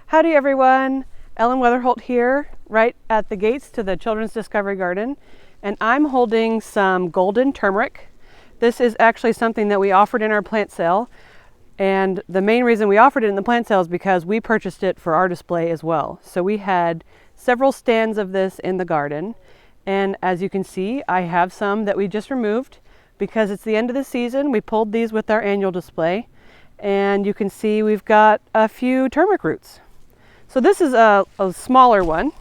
Howdy everyone, Ellen Weatherholt here, right at the gates to the Children's Discovery Garden, and I'm holding some golden turmeric. This is actually something that we offered in our plant sale, and the main reason we offered it in the plant sale is because we purchased it for our display as well. So we had several stands of this in the garden, and as you can see, I have some that we just removed because it's the end of the season. We pulled these with our annual display, and you can see we've got a few turmeric roots. So this is a smaller one,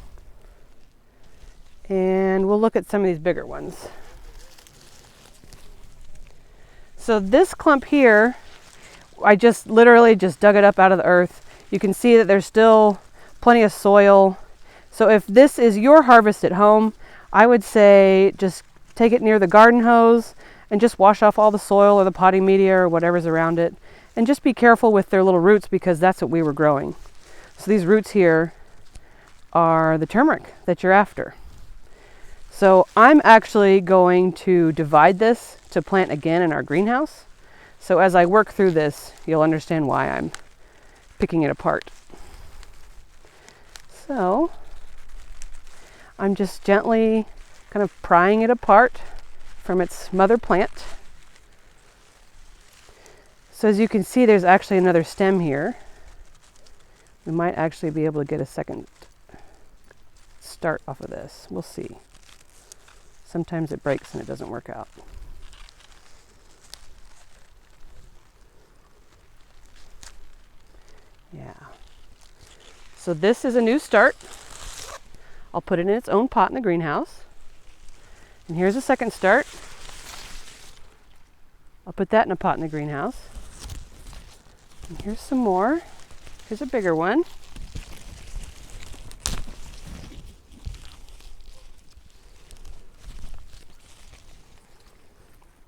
and we'll look at some of these bigger ones. So this clump here, I literally just dug it up out of the earth. You can see that there's still plenty of soil. So if this is your harvest at home, I would say just take it near the garden hose and just wash off all the soil or the potting media or whatever's around it. And just be careful with their little roots because that's what we were growing. So these roots here are the turmeric that you're after. So I'm actually going to divide this to plant again in our greenhouse. So as I work through this, you'll understand why I'm picking it apart. So I'm just gently kind of prying it apart from its mother plant. So as you can see, there's actually another stem here. We might actually be able to get a second start off of this. We'll see. Sometimes it breaks and it doesn't work out. Yeah. So this is a new start. I'll put it in its own pot in the greenhouse. And here's a second start. I'll put that in a pot in the greenhouse. And here's some more. Here's a bigger one.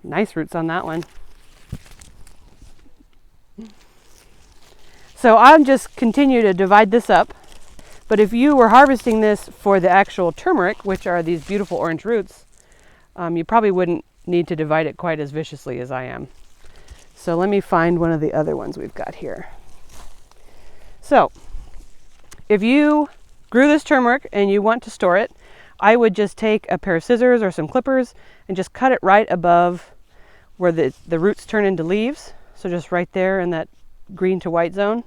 Nice roots on that one. So I'm just continue to divide this up. But if you were harvesting this for the actual turmeric, which are these beautiful orange roots, you probably wouldn't need to divide it quite as viciously as I am. So let me find one of the other ones we've got here. So if you grew this turmeric and you want to store it, I would just take a pair of scissors or some clippers and just cut it right above where the roots turn into leaves. So just right there in that green to white zone.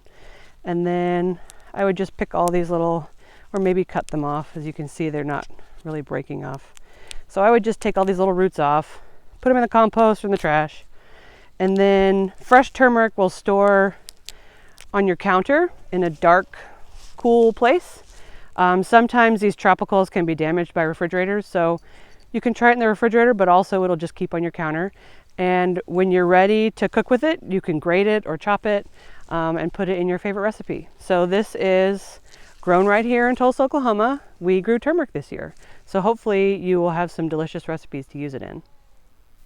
And then I would just pick all these little, or maybe cut them off. As you can see, they're not really breaking off. So I would just take all these little roots off, put them in the compost or in the trash. And then fresh turmeric will store on your counter in a dark, cool place. Sometimes these tropicals can be damaged by refrigerators, so you can try it in the refrigerator, but also it'll just keep on your counter. And when you're ready to cook with it, you can grate it or chop it and put it in your favorite recipe. So this is grown right here in Tulsa, Oklahoma. We grew turmeric this year, so hopefully you will have some delicious recipes to use it in.